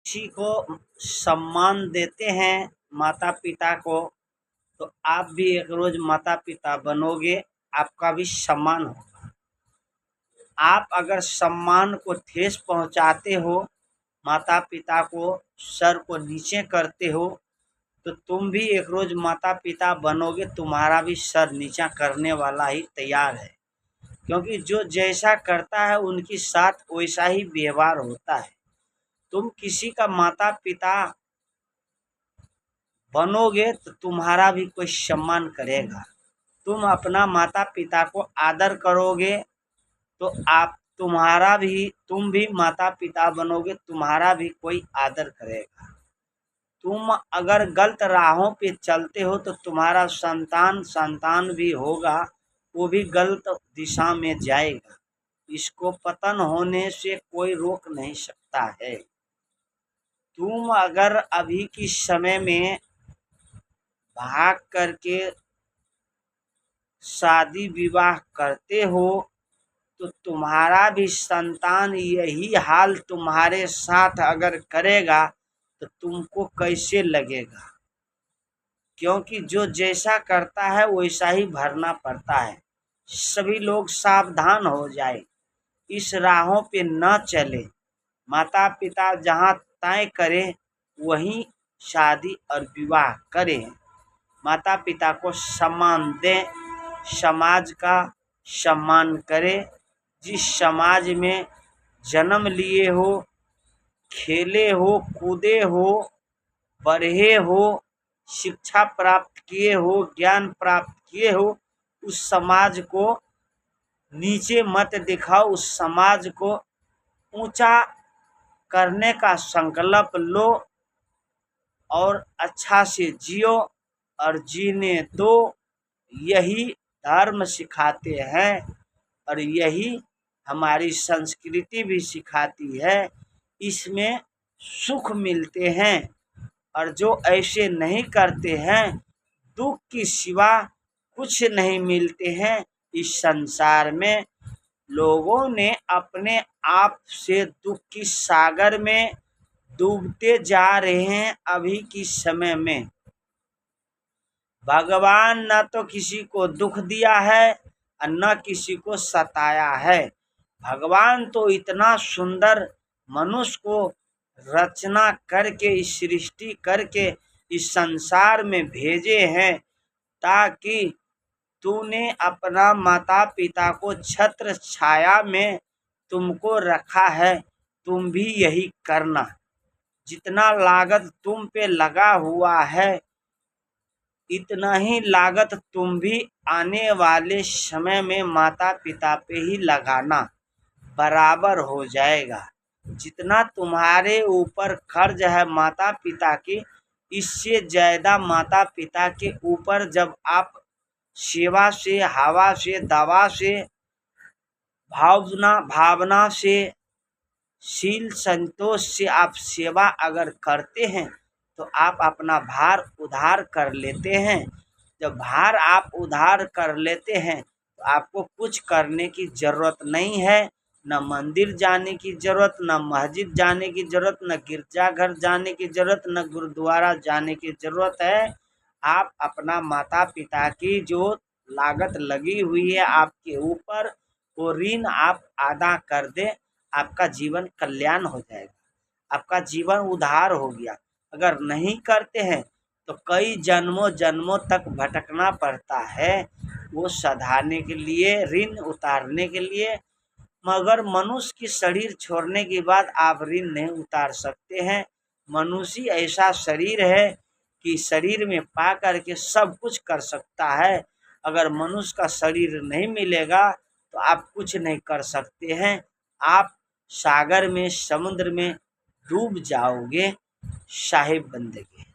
किसी को सम्मान देते हैं माता पिता को, तो आप भी एक रोज माता पिता बनोगे, आपका भी सम्मान होगा। आप अगर सम्मान को ठेस पहुंचाते हो, माता पिता को सर को नीचे करते हो, तो तुम भी एक रोज माता पिता बनोगे, तुम्हारा भी सर नीचा करने वाला ही तैयार है। क्योंकि जो जैसा करता है उनके साथ वैसा ही व्यवहार होता है। तुम किसी का माता पिता बनोगे तो तुम्हारा भी कोई सम्मान करेगा। तुम अपना माता पिता को आदर करोगे तो तुम भी माता पिता बनोगे, तुम्हारा भी कोई आदर करेगा। तुम अगर गलत राहों पे चलते हो तो तुम्हारा संतान भी होगा, वो भी गलत दिशा में जाएगा। इसको पतन होने से कोई रोक नहीं सकता है। तुम अगर अभी के समय में भाग करके शादी विवाह करते हो तो तुम्हारा भी संतान यही हाल तुम्हारे साथ अगर करेगा तो तुमको कैसे लगेगा? क्योंकि जो जैसा करता है वैसा ही भरना पड़ता है। सभी लोग सावधान हो जाए, इस राहों पे न चले। माता पिता जहाँ तय करें वहीं शादी और विवाह करें। माता पिता को सम्मान दें, समाज का सम्मान करें। जिस समाज में जन्म लिए हो, खेले हो, कूदे हो, पढ़े हो, शिक्षा प्राप्त किए हो, ज्ञान प्राप्त किए हो, उस समाज को नीचे मत दिखाओ। उस समाज को ऊंचा करने का संकल्प लो और अच्छा से जियो और जीने दो। यही धर्म सिखाते हैं और यही हमारी संस्कृति भी सिखाती है। इसमें सुख मिलते हैं और जो ऐसे नहीं करते हैं, दुख के सिवा कुछ नहीं मिलते हैं। इस संसार में लोगों ने अपने आप से दुख की सागर में डूबते जा रहे हैं। अभी की समय में भगवान न तो किसी को दुख दिया है और न किसी को सताया है। भगवान तो इतना सुंदर मनुष्य को रचना करके, इस सृष्टि करके इस संसार में भेजे हैं ताकि तूने अपना माता पिता को छत्र छाया में तुमको रखा है, तुम भी यही करना। जितना लागत तुम पे लगा हुआ है इतना ही लागत तुम भी आने वाले समय में माता पिता पे ही लगाना, बराबर हो जाएगा। जितना तुम्हारे ऊपर कर्ज है माता पिता की, इससे ज़्यादा माता पिता के ऊपर जब आप सेवा से, हवा से, दवा से, भावना से, शील संतोष से आप सेवा अगर करते हैं तो आप अपना भार उधार कर लेते हैं। जब भार आप उधार कर लेते हैं तो आपको कुछ करने की ज़रूरत नहीं है। न मंदिर जाने की ज़रूरत, न मस्जिद जाने की ज़रूरत, न गिरजाघर जाने की ज़रूरत, न गुरुद्वारा जाने की ज़रूरत है। आप अपना माता पिता की जो लागत लगी हुई है आपके ऊपर, वो ऋण आप अदा कर दें, आपका जीवन कल्याण हो जाएगा, आपका जीवन उद्धार हो गया। अगर नहीं करते हैं तो कई जन्मों तक भटकना पड़ता है वो सधारने के लिए, ऋण उतारने के लिए। मगर मनुष्य की शरीर छोड़ने के बाद आप ऋण नहीं उतार सकते हैं। मनुष्य ऐसा शरीर है कि शरीर में पा करके सब कुछ कर सकता है। अगर मनुष्य का शरीर नहीं मिलेगा तो आप कुछ नहीं कर सकते हैं। आप सागर में, समुद्र में डूब जाओगे साहिब बंदगी।